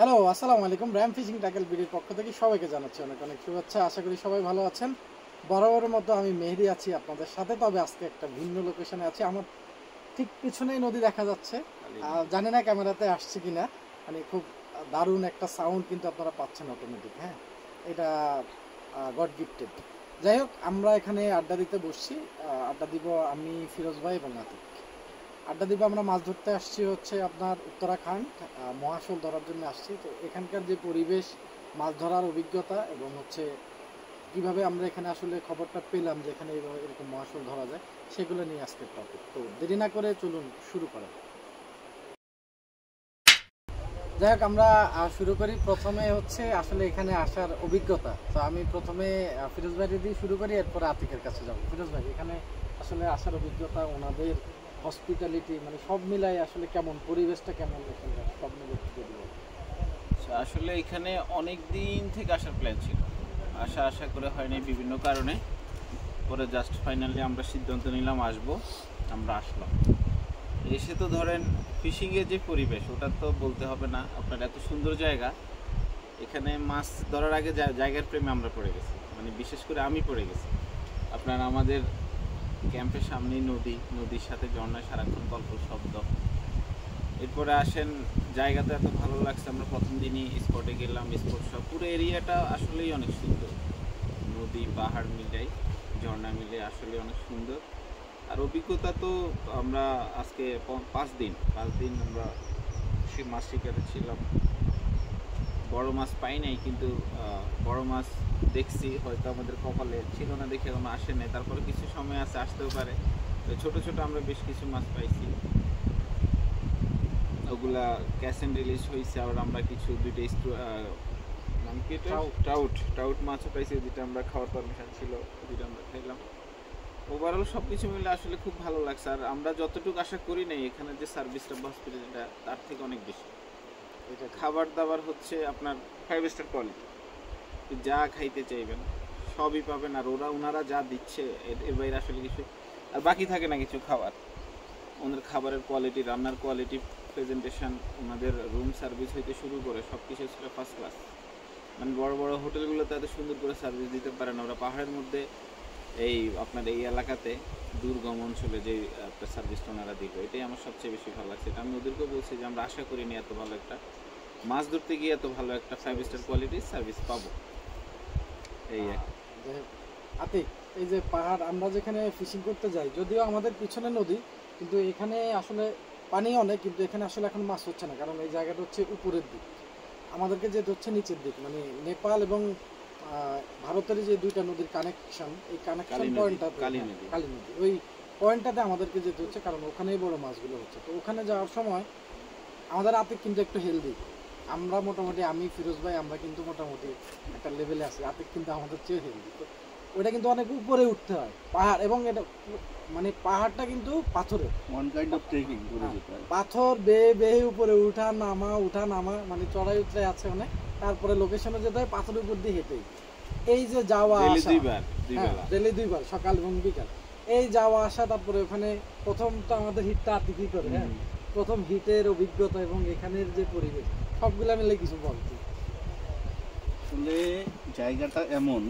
Hello, আসসালামু আলাইকুম। RAM fishing tackle বিডির পক্ষ থেকে সবাইকে জানাচ্ছি অনেক অনেক শুভেচ্ছা। আশা করি সবাই ভালো আছেন। বরাবরের মতো আমি মেহেদি আছি আপনাদের সাথে, তবে আজকে একটা ভিন্ন লোকেশনে আছি। আমার ঠিক পিছনেই নদী দেখা যাচ্ছে। জানি না ক্যামেরাতে আসছে কিনা, মানে খুব দারুণ একটা সাউন্ড কিন্তু আপনারা পাচ্ছেন অটোমেটিক। হ্যাঁ, এটা গড গিফটেড। যাই হোক, আমরা এখানে আড্ডা দিতে বসছি। আড্ডা দিব আমি, ফিরোজ ভাই এবং আতিক। আড্ডা দিব, আমরা মাছ ধরতে আসছি হচ্ছে আপনার উত্তরাখণ্ড, মহাশোল ধরার জন্য আসছি। তো এখানকার যে পরিবেশ, মাছ ধরার অভিজ্ঞতা এবং হচ্ছে কিভাবে আমরা এখানে আসলে খবরটা পেলাম যে এখানে এরকম মহাশোল ধরা যায়, সেগুলো নিয়ে আজকের টপিক। তো দেরি না করে চলুন শুরু করেন। যাই হোক, আমরা শুরু করি। প্রথমে হচ্ছে আসলে এখানে আসার অভিজ্ঞতা। তো আমি প্রথমে ফিরোজ ভাই দিয়ে শুরু করি, এরপরে আতিকের কাছে যাবো। ফিরোজ ভাই, এখানে আসলে আসার অভিজ্ঞতা, ওনাদের হসপিটালিটি, মানে সব মিলাই আসলে কেমন, পরিবেশটা কেমন এখানকার, সব মিলে যদি বলেন। আসলে এখানে অনেক দিন থেকে আসার প্ল্যান ছিল, আশা করে হয়নি বিভিন্ন কারণে। পরে জাস্ট ফাইনালি আমরা সিদ্ধান্ত নিলাম আসবো। আমরা আসলাম, এসে তো ধরেন ফিশিংয়ের যে পরিবেশ ওটা তো বলতে হবে না। আপনার এত সুন্দর জায়গা, এখানে মাছ ধরার আগে জায়গার প্রেমে আমরা পড়ে গেছি, মানে বিশেষ করে আমি পড়ে গেছি। আপনার আমাদের ক্যাম্পের সামনেই নদীর সাথে ঝর্ণায় সারাক্ষণ গল্প শব্দ। এরপরে আসেন, জায়গাটা এত ভালো লাগছে। আমরা প্রথম দিনই স্পটে গেলাম, স্পট সব পুরো এরিয়াটা আসলেই অনেক সুন্দর। নদী পাহাড় মিলাই, ঝর্ণা মিলে আসলে অনেক সুন্দর। আর অভিজ্ঞতা তো আমরা আজকে 5 দিন আমরা মাছ শিকারে ছিলাম। বড় মাছ পাই নাই, কিন্তু বড় মাছ দেখছি, হয়তো আমাদের কপালে ছিল না দেখে এখনো আসে নাই। তারপরে কিছু সময় আছে, আসতেও পারে। তো ছোট ছোট আমরা বেশ কিছু মাছ পাইছি, ওগুলা ক্যাশ এন্ড রিলিজ হয়েছে। আর আমরা কিছু নাম কি টাউট মাছও পাইছি, যেটা আমরা খাওয়ার পারমিশন ছিল, যেটা আমরা খাইলাম। ওভারঅল সব কিছু মিলে আসলে খুব ভালো লাগছে। আর আমরা যতটুকু আশা করি নাই, এখানে যে সার্ভিসটা হসপিটালিটা তার থেকে অনেক বেশি। এটা খাবার দাবার হচ্ছে আপনার 5 স্টার কোয়ালিটি, যা খাইতে চাইবেন সবই পাবেন। আর ওনারা যা দিচ্ছে এর বাইরে আসলে কিছু আর বাকি থাকে না কিছু খাবার। ওনাদের খাবারের কোয়ালিটি, রান্নার কোয়ালিটি, প্রেজেন্টেশন, ওনাদের রুম সার্ভিস হইতে শুরু করে সব কিছু ছিল ফার্স্ট ক্লাস। মানে বড় বড় হোটেলগুলোতে এত সুন্দর করে সার্ভিস দিতে পারে না ওরা। পাহাড়ের মধ্যে এই আপনার এই এলাকাতে দুর্গম অঞ্চলে যে একটা সার্ভিসটা ওনারা দিল, এটাই আমার সবচেয়ে বেশি ভালো লাগছে। এটা আমি ওদেরকেও বলছি যে আমরা আশা করিনি এত ভালো একটা মাছ ধরতে গিয়ে এত ভালো একটা 5 স্টার কোয়ালিটির সার্ভিস পাবো। এই আতিক, এই যে পাহাড়, আমরা যেখানে ফিশিং করতে যাই, যদিও আমাদের পিছনে নদী, কিন্তু এখানে আসলে পানি অনেক, কিন্তু এখানে আসলে এখন মাছ হচ্ছে না, কারণ এই জায়গাটা হচ্ছে উপরের দিক, আমাদেরকে যেতে হচ্ছে নিচের দিক। মানে নেপাল এবং ভারতের যে দুইটা নদীর কানেকশন, এই কানেকশন পয়েন্টটা কালী নদী, ওই পয়েন্টটাতে আমাদেরকে যেতে হচ্ছে, কারণ ওখানেই বড় মাছগুলো হচ্ছে। তো ওখানে যাওয়ার সময় আমাদের আতিক কিন্তু একটু হেলদি, আমরা মোটামুটি, আমি ফিরোজ ভাই আমরা কিন্তু মোটামুটি একটা লেভেলে আছি। আতিক কিন্তু আমাদের চেয়ে হেলদি। তো ওটা কিন্তু অনেক উপরে উঠতে হয় পাহাড়, এবং এটা মানে পাহাড়টা কিন্তু পাথরের, ওয়ান কাইন্ড অফ ট্রেকিং করে যেতে হয়। পাথর বেয়ে বেয়ে উপরে উঠা নামা, মানে চড়াই উতরাই আছে অনেক। তারপরে লোকেশনে যেতে হয় পাথরের উপর দিয়ে হেঁটেই। এই যে যাওয়া আসা, ডেলি 2 বার, সকাল এবং বিকাল, এই যাওয়া আসা। তারপরে ওখানে প্রথম তো আমাদের হিটটা আতিকই করে। হ্যাঁ, প্রথম হিটের অভিজ্ঞতা এবং এখানের যে পরিবেশ, সবগুলা মিলে কিছু বলতে। আসলে জায়গাটা এমন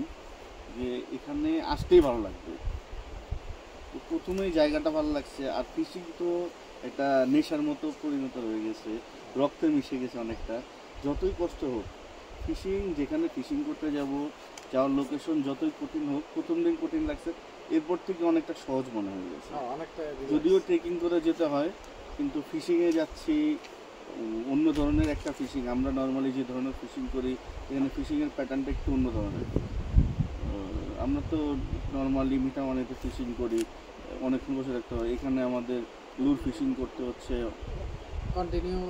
যে এখানে আসতেই ভালো লাগবে। তো প্রথমেই জায়গাটা ভালো লাগছে। আর ফিশিং তো একটা নেশার মতো পরিণত হয়ে গেছে, রক্তে মিশে গেছে অনেকটা। যতই কষ্ট হোক, যেখানে ফিশিং করতে যাওয়ার লোকেশন যতই কঠিন হোক, প্রথম দিন কঠিন লাগছে, এরপর থেকে অনেকটা সহজ মনে হয়ে গেছে। যদিও ট্রেকিং করে যেতে হয়, কিন্তু ফিশিংয়ে যাচ্ছি অন্য ধরনের একটা ফিশিং। আমরা নর্মালি যে ধরনের ফিশিং করি, এখানে ফিশিংয়ের প্যাটার্নটা একটু অন্য ধরনের। আমরা তো নর্মালি মিঠামানিতে ফিশিং করি, অনেকক্ষণ বসে রাখতে হয়। এখানে আমাদের লুর ফিশিং করতে হচ্ছে,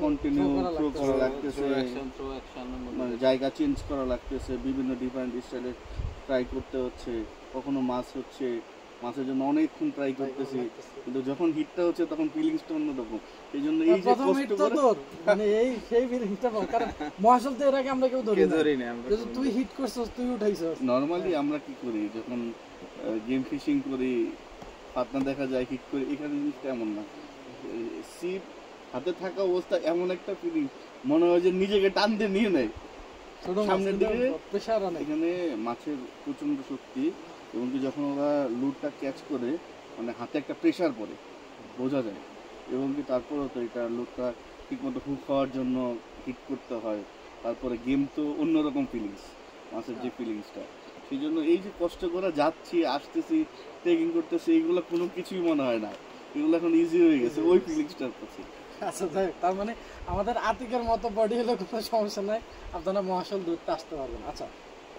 কন্টিনিউ থ্রো করা লাগতেছে, মানে জায়গা চেঞ্জ করা লাগতেছে, বিভিন্ন ডিফারেন্ট স্টাইলে ট্রাই করতে হচ্ছে। কখনো মাছ হচ্ছে, মাছের জন্য অনেকক্ষণ ট্রাই করতেছি, কিন্তু যখন হিটটা হচ্ছে তখন ফিলিংসটা অন্যরকম। এই জন্য এই যে কষ্ট করে, মানে এই সেই ফিলিংসটা পাও, কারণ মহাশোল তো এর আগে আমরা কেউ ধরি না। তুই হিট করছস, তুই উঠাইছস। নরমালি আমরা কি করি, যখন গেম ফিশিং করি, পাতনা দেখা যায়, হিট করি। এখানে জিনিসটা এমন না, সিপ হাতে থাকা অবস্থা এমন একটা ফিলিং, মনে হয় যে নিজেকে টানতে নিয়ে নেয় ছোট মাছ সামনের কিন্তু দিকে। প্রেশার অনেক। এখানে মাছের প্রচন্ড শক্তি, এবং কি যখন ওরা লুটটা ক্যাচ করে মানে হাতে একটা প্রেশার পড়ে বোঝা যায়, এবং কি তারপরেও তো এটা লুটটা ঠিকমতো হুক হওয়ার জন্য হিট করতে হয়, তারপরে গেম তো অন্যরকম ফিলিংস, মাছের যে ফিলিংসটা, সেই জন্য এই যে কষ্ট করে যাচ্ছি আসতেছি ট্রেকিং করতেছি এইগুলো কোনো কিছুই মনে হয় না, এগুলো এখন ইজি হয়ে গেছে ওই ফিলিংসটার কাছে। আচ্ছা যাই হোক, তার মানে আমাদের আতিকের মতো বডি হলে কোনো সমস্যা নাই, আপনারা মহাশোল ধরতে আসতে পারবেন। আচ্ছা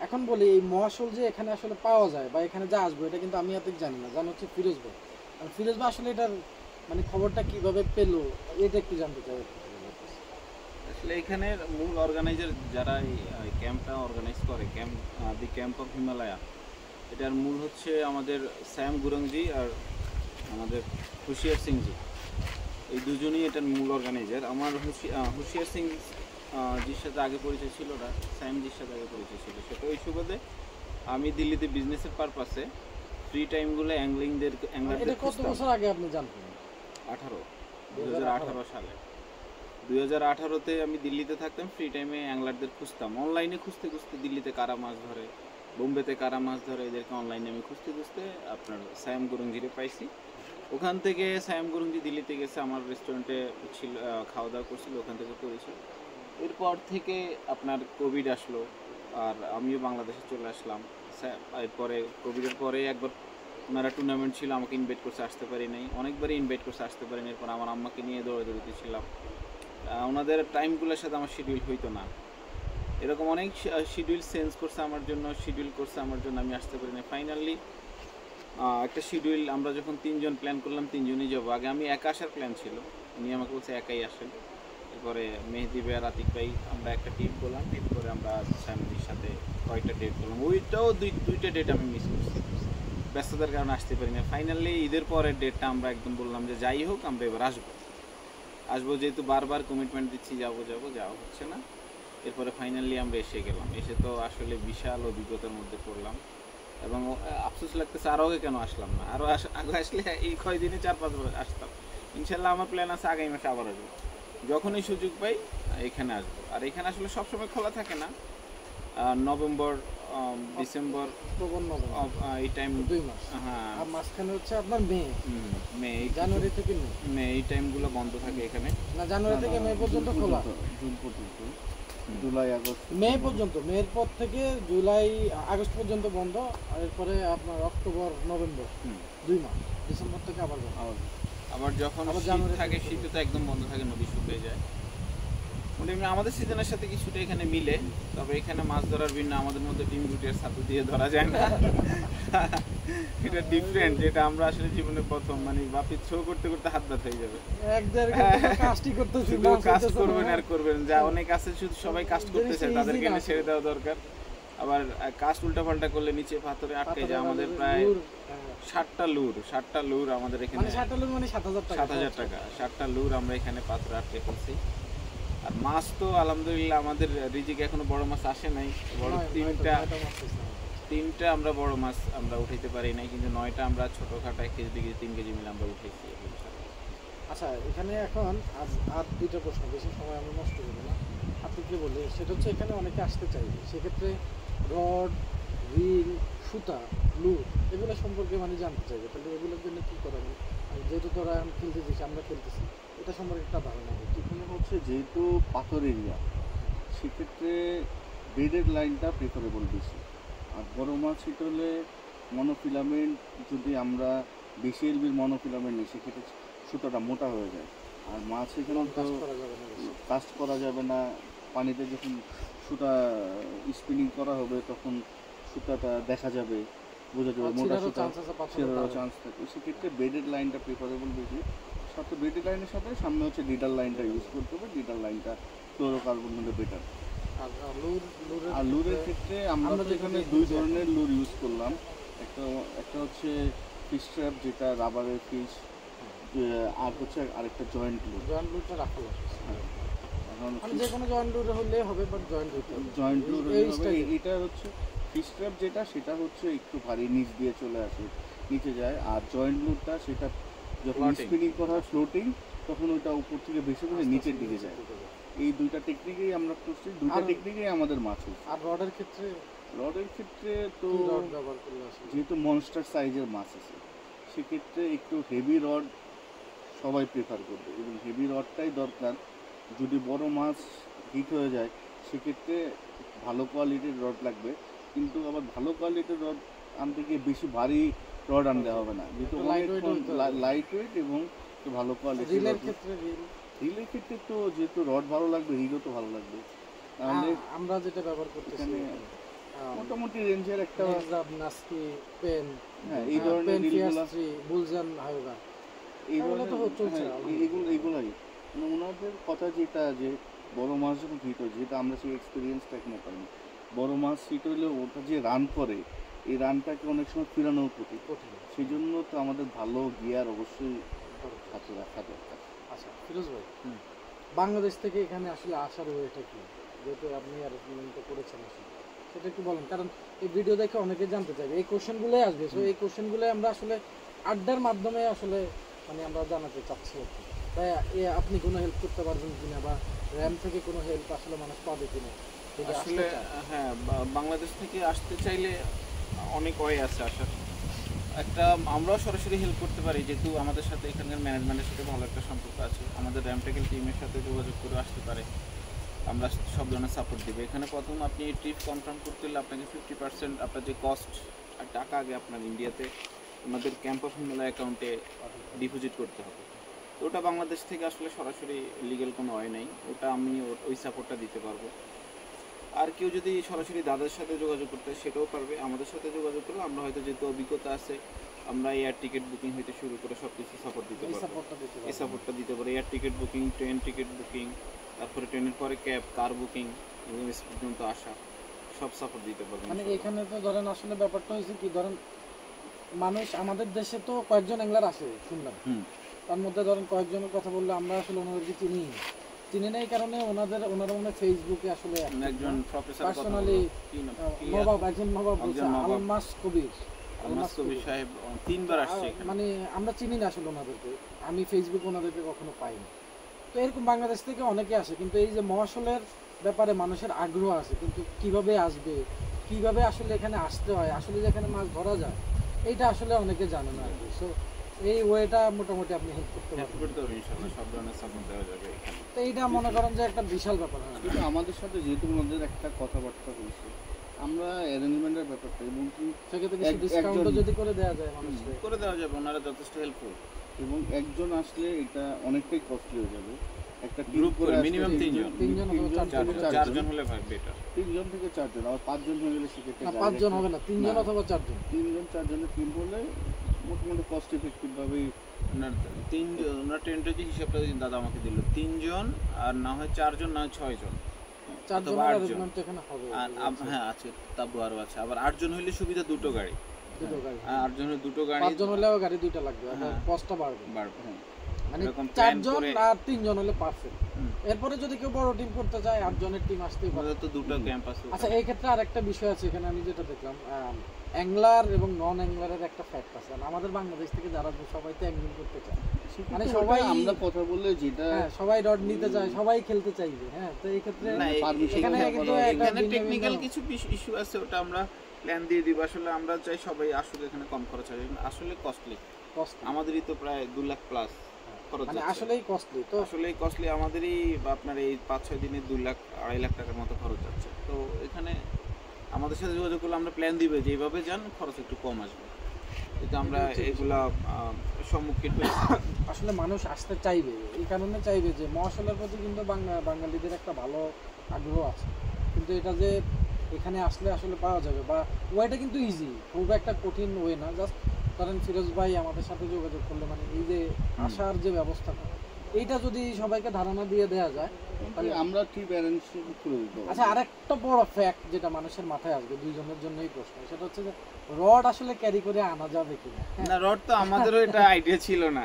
এখন বলি, এই মহাশোল যে এখানে আসলে পাওয়া যায় বা এখানে যা আসবো, এটা কিন্তু আমি আতিক জানি না, জানো হচ্ছে ফিরোজ ভাই। আর ফিরোজ ভাই আসলে এটার মানে খবরটা কিভাবে পেলো, এটা একটু জানতে চাই। আসলে এখানের মূল অর্গানাইজার যারা এই ক্যাম্পটা অর্গানাইজ করে, দি ক্যাম্প অফ হিমালয়া, এটার মূল হচ্ছে আমাদের স্যাম গুরংজি আর আমাদের হুশিয়ার সিংজি, এই দুজনই এটার মূল অর্গানাইজার। আমার হুশিয়ার সিং জির সাথে আগে পরিচয় ছিল না, স্যাম জির সাথে আগে পরিচয় ছিল, সেটা ওই সুবাদে আমি দিল্লিতে বিজনেসের পারপাসে ফ্রি টাইমগুলো এটা কত বছর আগে আপনি জানতেন? 2018 সালে 2018-তে আমি দিল্লিতে থাকতাম, ফ্রি টাইমে অ্যাংলারদের খুঁজতাম, অনলাইনে খুঁজতে খুঁজতে দিল্লিতে কারা মাছ ধরে, বোম্বেতে কারা মাছ ধরে, এদেরকে অনলাইনে আমি খুঁজতে খুঁজতে আপনার স্যাম গুরুংজিরে পাইছি। ওখান থেকে স্যাম গুরুংজি দিল্লিতে গেছে, আমার রেস্টুরেন্টে ছিল, খাওয়া দাওয়া করছিল, ওখান থেকে পরিচয়। এরপর থেকে আপনার কোভিড আসলো, আর আমিও বাংলাদেশে চলে আসলাম। এরপরে কোভিডের পরে একবার ওনারা টুর্নামেন্ট ছিল, আমাকে ইনভাইট করছে, আসতে পারি নাই, অনেকবারই ইনভাইট করছে, আসতে পারিনি। এরপর আমার আম্মাকে নিয়ে দৌড়াদৌড়িতে ছিলাম, ওনাদের টাইমগুলোর সাথে আমার শিডিউল হইতো না, এরকম অনেক শিডিউল চেঞ্জ করছে আমার জন্য, আমি আসতে পারি না। ফাইনালি একটা শিডিউল আমরা যখন 3 জন প্ল্যান করলাম, 3 জনই যাবো। আগে আমি একা আসার প্ল্যান ছিল, উনি আমাকে বলছে একাই আসেন। এরপরে মেহেদি ভাই আর আতিক ভাই আমরা একটা টিম করলাম, এরপরে আমরা ফ্যামিলির সাথে কয়েকটা ডেট করলাম, ওইটাও দুইটা ডেট আমি মিস করছি, ব্যস্ততার কারণে আসতে পারি না। ফাইনালি ঈদের পরের ডেটটা আমরা একদম বললাম যে যাই হোক আমরা এবার আসবো, যেহেতু বারবার কমিটমেন্ট দিচ্ছি যাওয়া হচ্ছে না। এরপরে ফাইনালি আমরা এসে গেলাম, এসে তো আসলে বিশাল অভিজ্ঞতার মধ্যে পড়লাম, এবং আফসোস লাগতেছে আরও আগে কেন আসলাম না, আরও আগে আসলে এই কয়দিনে 4-5 বার আসতাম। ইনশাল্লাহ আমার প্ল্যান আছে আগামী মাসে আবার আসবো, যখনই সুযোগ পাই এখানে আসবো। আর এখানে আসলে সবসময় খোলা থাকে না, নভেম্বর ডিসেম্বর এই টাইম 2 মাস, হ্যাঁ, আর মাঝখানে হচ্ছে আপনার মে, জানুয়ারি থেকে মে এই টাইমগুলো বন্ধ থাকে এখানে, না জানুয়ারি থেকে মে পর্যন্ত খোলা, জুন পর্যন্ত, জুলাই আগস্ট, মে পর্যন্ত, মের পর থেকে জুলাই আগস্ট পর্যন্ত বন্ধ, আর এরপরে আপনার অক্টোবর নভেম্বর 2 মাস, ডিসেম্বর থেকে আবার বন্ধ। আবার যখন আবার শীত জানুয়ারি থাকে, থেকে শীতে তো একদম বন্ধ থাকে, নদী শুকিয়ে যায়। মোটামুটি আমাদের সিজনের সাথে কিছুটা এখানে মিলে, তবে এখানে মাছ ধরার ভিন্ন, আমাদের মধ্যে ডিম রুটির ছাতু দিয়ে ধরা যায় না, এটা ডিফারেন্ট, যেটা আমরা আসলে জীবনে প্রথম, মানে বাপি থ্রো করতে করতে হাত ব্যথা হয়ে যাবে, কাজটি করতেছি, শুধু কাজ করবেন আর করবেন, যা অনেক আছে শুধু সবাই কাজ করতেছে, তাদেরকে এনে ছেড়ে দেওয়া দরকার। আবার কাজ উল্টাপাল্টা করলে নিচে পাথরে আটকে যায়। আমাদের প্রায় 60টা লুর আমাদের এখানে, মানে 60টা লুর মানে 7,000 টাকা 60টা লুর আমরা এখানে পাথরে আটকে ফেলছি। আর মাছ তো আলহামদুলিল্লাহ আমাদের রিজিকে এখনো বড় মাছ আসে নাই, বড় তিনটা আমরা বড় মাছ আমরা উঠাইতে পারি নাই, কিন্তু 9টা আমরা ছোটখাটো 1 কেজি 2 কেজি 3 কেজি মিলে আমরা উঠাইছি। আচ্ছা এখানে এখন আর 2টা প্রশ্ন, বেশি সময় আমরা নষ্ট করব না, আপনি কি বললেন সেটা হচ্ছে এখানে অনেকে আসতে চাইবে, সেক্ষেত্রে রড, রিল, সুতা, লুর এগুলো সম্পর্কে মানে জানতে চাইবে, তাহলে এগুলোর জন্য কী করা হবে? যেহেতু তোরা এখন খেলতেছিস, আমরা খেলতেছি, এটা সম্পর্কে একটা ধারণা হবে। এখানে হচ্ছে যেহেতু পাথর এরিয়া, সেক্ষেত্রে বেডের লাইনটা প্রেফারেবল বেশি। আর বড় মাছ হিট হলে মনোফিলামেন্ট, যদি আমরা বেশি এলবির মনোফিলামেন্ট নিই সেক্ষেত্রে সুতোটা মোটা হয়ে যায়, আর মাছ এখানে তো কাস্ট করা যাবে না, পানিতে যখন সুতা স্পিনিং করা হবে তখন সুতাটা দেখা যাবে, বোঝা যাবে মোটা সুতা, ছেঁড়ারও চান্স থাকে। সেক্ষেত্রে বেডের লাইনটা প্রেফারেবল বেশি। সাথে বেডের লাইনের সাথে সামনে হচ্ছে ডিডার লাইনটা ইউজ করতে হবে, ডিডার লাইনটা ফ্লোরোকার্বন হলে বেটার। আর লুরের ক্ষেত্রে আমরা তো এখানে 2 ধরনের লুর ইউজ করলাম, একটা হচ্ছে ফিশ ট্র্যাপ যেটা রাবারের ফিশ, আর হচ্ছে আরেকটা জয়েন্ট লুরটা রাখা লাগবে। এখন যে কোনো জয়েন্ট লুর হলে হবে, বাট জয়েন্ট লুর এটা হচ্ছে ফিশ ট্র্যাপ যেটা, সেটা হচ্ছে একটু ভারী, নিচ দিয়ে চলে আসে, নিচে যায়। আর জয়েন্ট লুরটা সেটা যখন স্পিনিং করা হয় ফ্লোটিং, তখন ওইটা উপর থেকে বেশি করে নিচের দিকে যায়। এই দুইটা টেকনিকেই আমরা করছি, দুইটা আর- টেকনিকেই আমাদের মাছ হয়েছে। আর রডের ক্ষেত্রে রডের ক্ষেত্রে তো কি রড ব্যবহার করলে আসলে? যেহেতু মনস্টার সাইজের মাছ আছে, সেক্ষেত্রে একটু হেভি রড সবাই প্রেফার করবে, এবং হেভি রডটাই দরকার। যদি বড় মাছ হিট হয়ে যায় সেক্ষেত্রে ভালো কোয়ালিটির রড লাগবে, কিন্তু আবার ভালো কোয়ালিটির রড আনতে গিয়ে বেশি ভারী রড আনতে হবে না, যেহেতু একটু lightweight হতে হবে। লাইট ওয়েট এবং একটু ভালো কোয়ালিটির রিলের রড। ক্ষেত্রে রিলের ক্ষেত্রে তো যেহেতু রড ভালো লাগবে, রিলও তো ভালো লাগবে। তাহলে আমরা যেটা ব্যবহার করতেছি এখানে মোটামুটি রেঞ্জের একটা নাস্কি পেন, হ্যাঁ এই ধরনের রিলগুলো, বুলজান হায়োগা, এই এগুলো তো ধরনের চলছে হ্যাঁ, আলহামদুলিল্লাহ। এগুলাই মানে ওনাদের কথা যেটা, যে বড় মাছ যখন হিট হয়, যেহেতু আমরা সেই এক্সপিরিয়েন্সটা এখনো পাইনি, বড় মাছ হিট হলে ওটা যে রান করে, এই রানটাকে অনেক সময় ফিরানো কঠিন। কঠিন। সেই জন্য তো আমাদের ভালো গিয়ার অবশ্যই হাতে রাখা দরকার। আচ্ছা ফিরোজ ভাই, হুম। বাংলাদেশ থেকে এখানে আসলে আসার ওয়েটা কি, যেহেতু আপনি অ্যারেঞ্জমেন্টটা করেছেন আসলে সেটা একটু বলেন, কারণ এই ভিডিও দেখে অনেকে জানতে চাইবে, এই কোশ্চেনগুলোই আসবে। সো এই কোশ্চেনগুলো আমরা আসলে আড্ডার মাধ্যমে আসলে মানে আমরা জানাতে চাচ্ছি আর কি। তাই আপনি কোনো হেল্প করতে পারবেন কিনা, বা র্যাম থেকে কোনো হেল্প আসলে মানুষ পাবে কিনা যদি আসতে আসলে চায়? হ্যাঁ, বাংলাদেশ থেকে আসতে চাইলে অনেক ওয়ে আছে আসার। একটা আমরাও সরাসরি হেল্প করতে পারি, যেহেতু আমাদের সাথে এখানকার ম্যানেজমেন্টের সাথে ভালো একটা সম্পর্ক আছে। আমাদের র্যামটেকেল টিমের সাথে যোগাযোগ করে আসতে পারে, আমরা সব ধরনের সাপোর্ট দেবো। এখানে প্রথম আপনি ট্রিপ কনফার্ম করতে হলে আপনাকে 50% আপনার যে কস্ট আর টাকা আগে আপনার ইন্ডিয়াতে আমাদের ক্যাম্পাস মেলা অ্যাকাউন্টে ডিপোজিট করতে হবে। তো ওটা বাংলাদেশ থেকে আসলে সরাসরি লিগ্যাল কোনো ওয়ে নেই, ওটা আমি ওই সাপোর্টটা দিতে পারবো। আর কেউ যদি সরাসরি দাদার সাথে যোগাযোগ করতে হয় সেটাও পারবে। আমাদের সাথে যোগাযোগ করলে আমরা হয়তো, যেহেতু অভিজ্ঞতা আছে, আমরা এয়ার টিকিট বুকিং হইতে শুরু করে সব কিছু সাপোর্ট দিতে এই পারবো। সাপোর্টটা দিতে এই পারবেন। সাপোর্টটা দিতে পারে, air ticket booking, train ticket booking, তারপরে ট্রেনের পরে ক্যাব, কার বুকিং, এবং এস পর্যন্ত আসা, সব সাপোর্ট দিতে পারবেন। মানে এখানে তো ধরেন আসলে ব্যাপারটা হয়েছে কি, ধরেন মানুষ আমাদের দেশে তো কয়েকজন অ্যাংলার আসে শুনলাম, হুম, তার মধ্যে ধরেন কয়েকজনের কথা বললে আমরা আসলে ওনাদেরকে চিনি না, এই কারণে ওনারা মনে ফেসবুকে আসলে একজন প্রফেসর পার্সোনালি নবাব, একজন নবাব বলছে, আলমাস কবির, আলমাস কবির সাহেব 3 বার আসছে এখানে। মানে আমরা চিনি না আসলে ওনাদেরকে, আমি ফেসবুকে ওনাদেরকে কখনো পাইনি। তো এরকম বাংলাদেশ থেকে অনেকে আসে, কিন্তু এই যে মহাশলের ব্যাপারে মানুষের আগ্রহ আছে, কিন্তু কিভাবে আসবে, কিভাবে আসলে এখানে আসতে হয়, আসলে যে এখানে মাছ ধরা যায়, এইটা আসলে অনেকে জানে না আর কি। সো এই ওয়েটা মোটামুটি আপনি হেল্প করতে হেল্প পারবেন। করতে পারবেন ইনশাআল্লাহ, সব ধরনের সাপোর্ট দেওয়া যাবে এখানে। তো এইটা মনে করেন যে একটা বিশাল ব্যাপার। হ্যাঁ, কিন্তু আমাদের সাথে যেহেতু ওনাদের একটা কথাবার্তা হয়েছে, আমরা অ্যারেঞ্জমেন্টের ব্যাপারটা এবং সেক্ষেত্রে কিছু ডিসকাউন্টও একজন- যদি করে দেওয়া যায় মানুষকে। করে দেওয়া যাবে, ওনারা যথেষ্ট হেল্পফুল। এবং একজন আসলে এটা অনেকটাই কস্টলি হয়ে যাবে। একটা টিম গ্রুপ করে আসলে মিনিমাম 3 জন, তিনজন অথবা চারজন। 4 জন হলে ভাই বেটার। 3 জন থেকে 4 জন, আর 5 জন হয়ে গেলে সেক্ষেত্রে না 5 জন হবে না, 3 জন না। অথবা 4 জন। 3 জন 4 জনের টিম হলে মোটামুটি কস্ট এফেক্টিভ ভাবেই ওনার 3 জন, ওনার ট্রেনটা যে হিসাবটা দাদা আমাকে দিল, 3 জন, আর না হয় 4 জন, না হয় 6 জন, 4 অথবা জনের 8 জন। অ্যারেঞ্জমেন্ট এখানে হবে। আর হ্যাঁ আছে, তাবু আরও আছে। আবার 8 জন হইলে সুবিধা, দুটো গাড়ি। দুটো গাড়ি। 8 জনের দুটো গাড়ি 5 জন হলেও গাড়ি দুইটা লাগবে, আর হ্যাঁ। কষ্টটা বাড়বে। বাড়বে। হ্যাঁ। মানে এরকম 4 প্ল্যান জন করে আর 3 জন হলে পারফেক্ট। হুম। এরপরে যদি কেউ বড় টিম করতে চায়, 8 জনের টিম আসতেই পারে। আমাদের তো দুটো ক্যাম্পাস। আচ্ছা এই ক্ষেত্রে আরেকটা বিষয় আছে এখানে, আমি যেটা দেখলাম অ্যাংলার এবং নন অ্যাংলারের একটা ফ্যাক্ট আছে। আমাদের বাংলাদেশ থেকে যারা সবাই তো অ্যাংলিং করতে চায়, মানে সেক্ষেত্রে সবাই ওটা আমরা কথা বললে যেটা হ্যাঁ সবাই রড নিতে চায়, সবাই খেলতে চাইবে। হ্যাঁ, তো এই ক্ষেত্রে না, permission এখানে নেওয়া কিন্তু বলা একটা এখানে ভিন্ন টেকনিক্যাল ভিন্ন- কিছু ইস্যু আছে, ওটা আমরা প্ল্যান দিয়ে দিব। আসলে আমরা চাই সবাই আসুক, এখানে কম খরচ হয়, আসলে কস্টলি। costly। আমাদেরই তো প্রায় 2 লাখ প্লাস খরচ মানে যাচ্ছে। আসলেই কস্টলি। তো আসলেই কস্টলি, আমাদেরই আপনার এই 5-6 দিনে 2 লাখ 2.5 লাখ টাকার মতো খরচ যাচ্ছে। তো এখানে আমাদের সাথে যোগাযোগ করলে আমরা প্ল্যান দিবে যে এইভাবে যান, খরচ একটু কম আসবে। কিন্তু আমরা এগুলা সম্মুখীন হয়েছি। আসলে মানুষ আসতে চাইবে, এই কারণে চাইবে যে মহাশলের প্রতি কিন্তু বাঙালিদের একটা ভালো আগ্রহ আছে, কিন্তু এটা যে এখানে আসলে আসলে পাওয়া যাবে, বা ওয়েটা কিন্তু ইজি, খুব একটা কঠিন ওয়ে না। জাস্ট ধরেন ফিরোজ ভাই আমাদের সাথে যোগাযোগ করলে, মানে এই যে আসার যে ব্যবস্থাটা, এইটা যদি সবাইকে ধারণা দিয়ে দেওয়া যায় তাহলে। আমরা ট্রিপ অ্যারেঞ্জ করে দিতে পারবো। আচ্ছা আরেকটা বড় ফ্যাক্ট যেটা মানুষের মাথায় আসবে, দুইজনের জন্যই প্রশ্ন, সেটা হচ্ছে যে রড আসলে ক্যারি করে আনা যাবে কিনা। না, রড তো আমাদেরও এটা আইডিয়া ছিল না।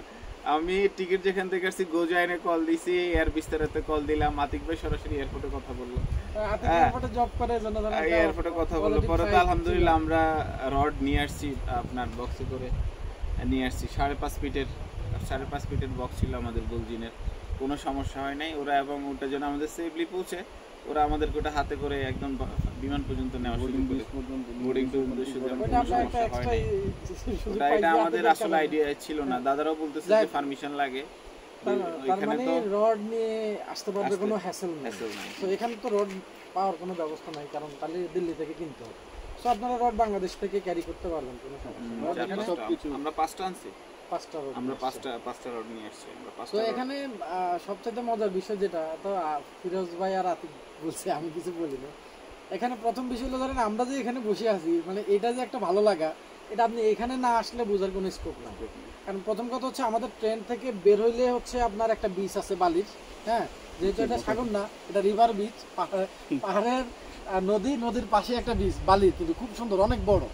আমি টিকিট যেখান থেকে আসছি গোজাইনে কল দিছি, এয়ার বিস্তারিতে কল দিলাম, আতিক ভাই সরাসরি এয়ারপোর্টে কথা বললো, এয়ারপোর্টে জব করে জন্য এয়ারপোর্টে কথা বললো। পরে তো আলহামদুলিল্লাহ আমরা রড নিয়ে আসছি, আপনার বক্সে করে নিয়ে আসছি। 5.5 ফিটের বক্স ছিল আমাদের গোলজিনের। কোনো সমস্যা হয় নাই ওরা, এবং ওটা যেন আমাদের সেফলি পৌঁছে ওরা আমাদেরকে ওটা হাতে করে একদম বিমান পর্যন্ত নেওয়া শুরু করে, বোর্ডিং পর্যন্ত শুধু ওইটা কোনো আমরা একটা সমস্যা হয় এক্সট্রা নাই। সুযোগ ওটা পাই এটা যে আমাদের আপনাদের আসলে কেমন- আইডিয়া ছিল না, দাদারাও বলতেছে যাক। যে পারমিশন লাগে। তার এখানে মানে তো রড নিয়ে আসতে পারবে, আসতে- কোনো হ্যাসেল নেই। hassle নাই। তো এখানে তো রড পাওয়ার কোনো ব্যবস্থা নাই, কারণ তাহলে দিল্লি থেকে কিনতে হবে। সো আপনারা রড বাংলাদেশ থেকে ক্যারি করতে পারবেন, কোনো সমস্যা নেই। রড চার এখানে পাঁচটা- সবকিছু। আমরা 5টা আনছি, 5টা রড আমরা নিয়ে আসছে। 5টা রড নিয়ে আসছি, আমরা তো 5টা রড। এখানে সবচেয়ে মজার বিষয় যেটা, তো ফিরোজ ভাই আর আতিক বলছে, আমি কিছু বলি না। এখানে প্রথম বিষয় হলো, ধরেন আমরা যে এখানে বসে আছি, মানে এটা যে একটা ভালো লাগা, এটা আপনি এখানে না আসলে বোঝার কোনো স্কোপ না। কারণ প্রথম কথা হচ্ছে, আমাদের ট্রেন থেকে বের হইলে হচ্ছে আপনার একটা বিচ আছে বালির, হ্যাঁ, যেহেতু এটা সাগর না, এটা রিভার বিচ, পাহাড়ের নদী, নদীর পাশে একটা বিচ বালির, কিন্তু খুব সুন্দর, অনেক বড়।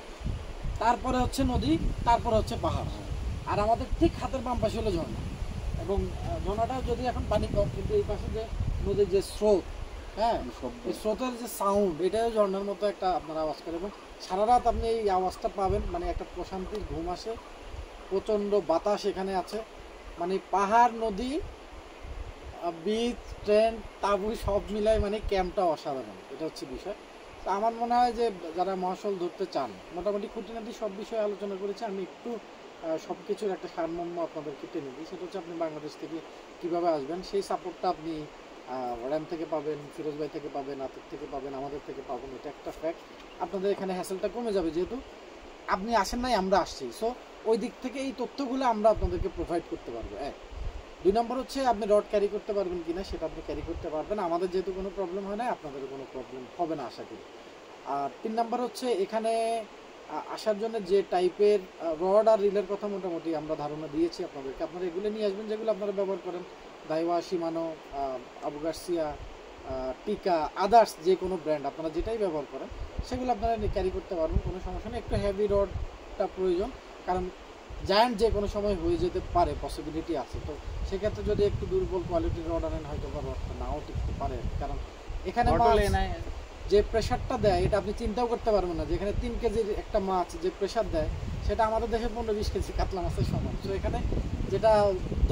তারপরে হচ্ছে নদী, তারপরে হচ্ছে পাহাড়, আর আমাদের ঠিক হাতের বাম পাশে হলো ঝর্ণা। এবং ঝর্ণাটা যদি এখন পানি কম, কিন্তু এই পাশে যে নদীর যে স্রোত, হ্যাঁ, এই স্রোতের যে সাউন্ড, এটাও ঝর্ণার মতো একটা আপনার আওয়াজ করে, এবং সারা রাত আপনি এই আওয়াজটা পাবেন। মানে একটা প্রশান্তির ঘুম আসে, প্রচণ্ড বাতাস এখানে আছে, মানে পাহাড়, নদী, বিচ, ট্রেন, তাঁবু সব মিলাই মানে ক্যাম্পটা অসাধারণ। এটা হচ্ছে বিষয়। তো আমার মনে হয় যে যারা মহাশোল ধরতে চান, মোটামুটি খুঁটিনাটি সব বিষয়ে আলোচনা করেছি। আমি একটু সব কিছুর একটা সারমর্ম আপনাদেরকে টেনে দিই। সেটা হচ্ছে, আপনি বাংলাদেশ থেকে কীভাবে আসবেন, সেই সাপোর্টটা আপনি র্যাম থেকে পাবেন, ফিরোজ ভাই থেকে পাবেন, আতিক থেকে পাবেন, আমাদের থেকে পাবেন। এটা একটা ফ্যাক্ট। আপনাদের এখানে হ্যাসেলটা কমে যাবে, যেহেতু আপনি আসেন নাই, আমরা আসছি। সো ওই দিক থেকে এই তথ্যগুলো আমরা আপনাদেরকে প্রোভাইড করতে পারবো। 2 নম্বর হচ্ছে, আপনি রড ক্যারি করতে পারবেন কিনা, সেটা আপনি ক্যারি করতে পারবেন। আমাদের যেহেতু কোনো প্রবলেম হয় না, আপনাদেরও কোনো প্রবলেম হবে না আশা করি। আর 3 নম্বর হচ্ছে, এখানে আসার জন্য যে টাইপের রড আর রিলের কথা মোটামুটি আমরা ধারণা দিয়েছি আপনাদেরকে। আপনারা এগুলো নিয়ে আসবেন যেগুলো আপনারা ব্যবহার করেন, দাইওয়া, শিমানো, আবু গার্সিয়া, টিকা, আদার্স যে কোনো ব্র্যান্ড আপনারা যেটাই ব্যবহার করেন, সেগুলো আপনারা ক্যারি করতে পারবেন, কোনো সমস্যা নেই। একটু হেভি রডটা প্রয়োজন, কারণ জায়ান্ট যে কোনো সময় হয়ে যেতে পারে, পসিবিলিটি আছে। তো সেক্ষেত্রে যদি একটু দুর্বল কোয়ালিটির রড আনেন, হয়তো বা রডটা নাও টিকতে পারে, কারণ এখানে যে প্রেশারটা দেয়, এটা আপনি চিন্তাও করতে পারবেন না। যেখানে 3 কেজির একটা মাছ যে প্রেশার দেয়, সেটা আমাদের দেশে 15-20 কেজি কাতলা মাছের সমান। তো এখানে যেটা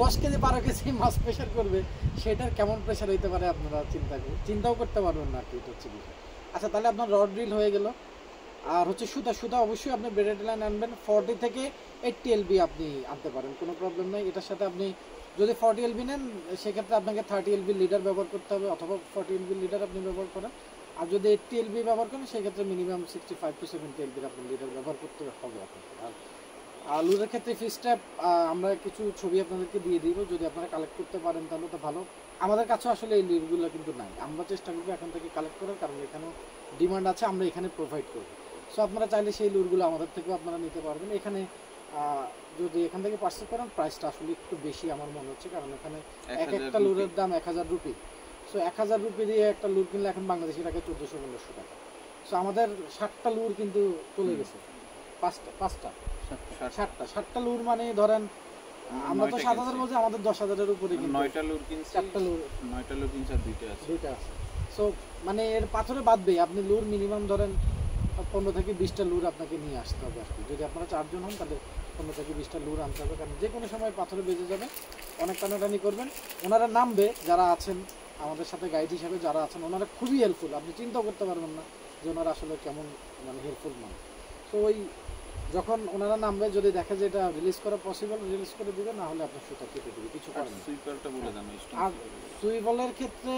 10 কেজি 12 কেজি মাছ প্রেশার করবে, সেটার কেমন প্রেশার হইতে পারে আপনারা চিন্তাও করতে পারবেন না আর কি। এটা হচ্ছে বিষয়। আচ্ছা, তাহলে আপনার রড রিল হয়ে গেল। আর হচ্ছে সুতা অবশ্যই আপনি ব্রেডেড লাইন আনবেন। 40 থেকে 80 এলবি আপনি আনতে পারেন, কোনো প্রবলেম নেই। এটার সাথে আপনি যদি 40 এলবি নেন, সেক্ষেত্রে আপনাকে 30 এলবি লিডার ব্যবহার করতে হবে, অথবা 40 এলবি লিডার আপনি ব্যবহার করেন। আর যদি 80 এলবি ব্যবহার করেন, সেক্ষেত্রে মিনিমাম 65 to 70 এলবির আপনি লিডার ব্যবহার করতে হবে আপনাকে। আর আলুর ক্ষেত্রে ফিসটা আমরা কিছু ছবি আপনাদেরকে দিয়ে দিব, যদি আপনারা কালেক্ট করতে পারেন তাহলে তো ভালো। আমাদের কাছে আসলে এই লিডগুলো কিন্তু নাই, আমরা চেষ্টা করবো এখন থেকে কালেক্ট করার, কারণ এখানেও ডিমান্ড আছে, আমরা এখানে প্রোভাইড করবো। সো আপনারা চাইলে সেই লুরগুলো আমাদের থেকেও আপনারা নিতে পারবেন। এখানে যদি এখান থেকে পার্সেল করেন, প্রাইসটা আসলে একটু বেশি আমার মনে হচ্ছে, কারণ এখানে এক একটা লুরের দাম 1000 রুপি। সো 1000 রুপি দিয়ে একটা লুর কিনলে এখন বাংলাদেশি টাকা 1400-1500 টাকা। সো আমাদের 60টা লুর কিন্তু চলে গেছে, 60টা লুর, মানে ধরেন আমরা তো 7000 বলছি, আমাদের 10,000-এর উপরে কিন্তু 9টা লুর কিনছি, 4টা লুর, 9টা লুর কিনছি, আর 2টা আছে। সো মানে এর পাথরে বাদবে আপনি লুর মিনিমাম ধরেন 15 থেকে 20টা লুর আপনাকে নিয়ে আসতে হবে আর কি। যদি আপনারা 4 জন হন, তাহলে 15 থেকে 20টা লুর আনতে হবে, কারণ যে কোনো সময় পাথরে বেজে যাবে, অনেক টানাটানি করবেন। ওনারা নামবে, যারা আছেন আমাদের সাথে গাইড হিসাবে যারা আছেন, ওনারা খুবই হেল্পফুল। আপনি চিন্তাও করতে পারবেন না যে ওনারা আসলে কেমন মানে হেল্পফুল মানুষ। তো ওই যখন ওনারা নামবে, যদি দেখে যে এটা রিলিজ করা পসিবল, রিলিজ করে দিবে, না হলে আপনার সুতা কেটে দিবে, কিছু করেন। সুইপারটা বলে দেন। আর সুইবলের ক্ষেত্রে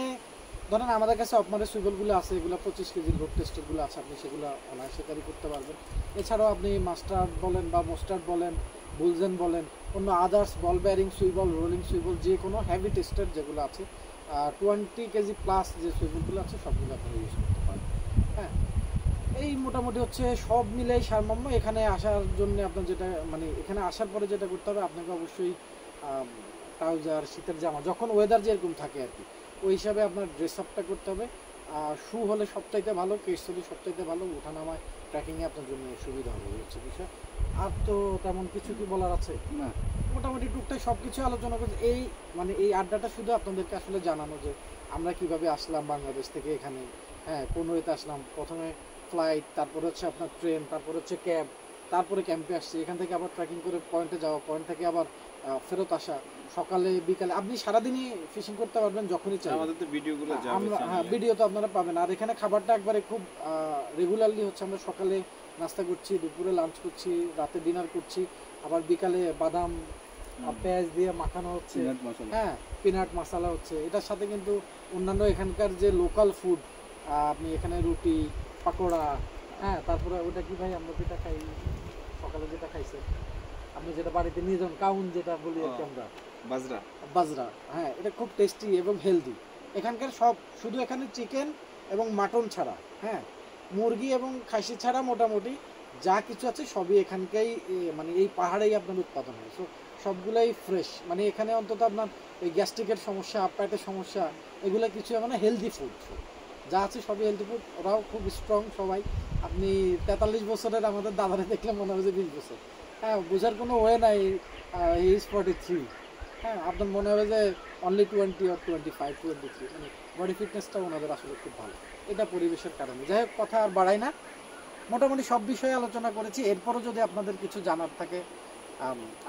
ধরেন আমাদের কাছে অপমানের সুইবলগুলো আছে, এগুলো 25 কেজির লোড টেস্টেরগুলো আছে, আপনি সেগুলো অনায়াসে ক্যারি করতে পারবেন। এছাড়াও আপনি মাস্টার্ড বলেন বা মোস্টার্ড বলেন, বুলজেন বলেন, অন্য আদার্স বল বেয়ারিং সুইবল, রোলিং সুইবল, যে কোনো হেভি টেস্টের যেগুলো আছে, 20 কেজি প্লাস যে সুইবলগুলো আছে, সবগুলো আপনারা ইউজ করতে পারেন। হ্যাঁ, এই মোটামুটি হচ্ছে সব মিলেই সারমর্ম। এখানে আসার জন্য আপনার যেটা, মানে এখানে আসার পরে যেটা করতে হবে, আপনাকে অবশ্যই ট্রাউজার, শীতের জামা, যখন ওয়েদার যেরকম থাকে আর কি, ওই হিসাবে আপনার ড্রেস আপটা করতে হবে। শু হলে সবচাইতে ভালো, কেস হলে সবচাইতে ভালো, ওঠানামায় ট্রেকিংয়ে আপনার জন্য সুবিধা হবে, এই হচ্ছে বিষয়। আর তো তেমন কিছু কি বলার আছে না, মোটামুটি টুকটাক সব কিছু আলোচনা করছি। এই মানে এই আড্ডাটা শুধু আপনাদেরকে আসলে জানানো যে আমরা কিভাবে আসলাম বাংলাদেশ থেকে এখানে। হ্যাঁ, কোন ওয়েতে আসলাম, প্রথমে ফ্লাইট, তারপর হচ্ছে আপনার ট্রেন, তারপর হচ্ছে ক্যাব, তারপরে ক্যাম্পে আসছি, এখান থেকে আবার ট্রেকিং করে পয়েন্টে যাওয়া, পয়েন্ট থেকে আবার ফেরত আসা, সকালে বিকালে আপনি সারাদিনই ফিশিং করতে পারবেন যখনই চাই। আমাদের তো ভিডিওগুলো যাবে আমরা হ্যাঁ ভিডিও তো আপনারা পাবেন। আর এখানে খাবারটা একবারে খুব রেগুলারলি হচ্ছে, আমরা সকালে নাস্তা করছি, দুপুরে লাঞ্চ করছি, রাতে ডিনার করছি, আবার বিকালে বাদাম পেঁয়াজ দিয়ে মাখানো হচ্ছে, peanut মশলা। হ্যাঁ পিনাট মশলা হচ্ছে। এটার সাথে কিন্তু অন্যান্য এখানকার যে লোকাল ফুড, আপনি এখানে রুটি, পাকোড়া, হ্যাঁ তারপরে ওটা কি ভাই আমরা যেটা খাই সকালে যেটা খাইছে আপনি, যেটা বাড়িতে নিয়ে যান কাউন যেটা বলি আর কি আমরা, বাজরা। বাজরা, হ্যাঁ এটা খুব টেস্টি এবং হেলদি। এখানকার সব শুধু এখানে চিকেন এবং মাটন ছাড়া, হ্যাঁ মুরগি এবং খাসি ছাড়া মোটামুটি যা কিছু আছে সবই এখানকাই মানে এই পাহাড়েই আপনার উৎপাদন হয়। সো সবগুলাই ফ্রেশ, মানে এখানে অন্তত আপনার এই গ্যাস্ট্রিকের সমস্যা, পেটের সমস্যা এগুলো কিছু মানে হেলদি ফুড যা আছে সবই হেলদি ফুড। ওরাও খুব স্ট্রং সবাই। আপনি 43 বছরের আমাদের দাদারে দেখলে মনে হবে যে 20 বছর, হ্যাঁ বোঝার কোনো ওয়ে নাই, হি ইজ 43, হ্যাঁ আপনার মনে হবে যে অনলি 20 or 25, 23, মানে বডি ফিটনেসটা ওনাদের আসলে খুব ভালো। এটা পরিবেশের কারণে। যাই হোক কথা আর বাড়াই না, মোটামুটি সব বিষয়ে আলোচনা করেছি। এরপরও যদি আপনাদের কিছু জানার থাকে,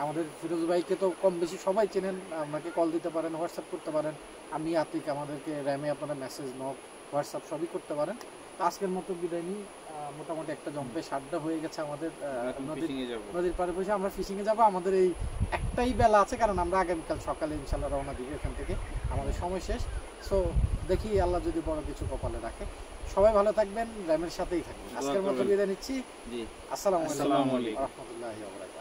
আমাদের ফিরোজ ভাইকে তো কম বেশি সবাই চেনেন, আমাকে কল দিতে পারেন, হোয়াটসঅ্যাপ করতে পারেন। আমি আতিক, আমাদেরকে র্যামে আপনারা মেসেজ, নক, হোয়াটসঅ্যাপ সবই করতে পারেন। তো আজকের মতো বিদায় নিই। মোটামুটি একটা জম্পে 7টা হয়ে গেছে আমাদের নদীর পাড়ে বসে আমরা ফিশিংয়ে যাব। আমাদের এই একটাই বেলা আছে, কারণ আমরা আগামীকাল সকালে ইনশাল্লাহ রওনা দিব এখান থেকে, আমাদের সময় শেষ। সো দেখি আল্লাহ যদি বড় কিছু কপালে রাখে। সবাই ভালো থাকবেন, র্যামের সাথেই থাকবেন। আজকের মতো বিদায় নিচ্ছি। আসসালামু আলাইকুম ওয়া রাহমাতুল্লাহি ওয়া বারাকাতুহু।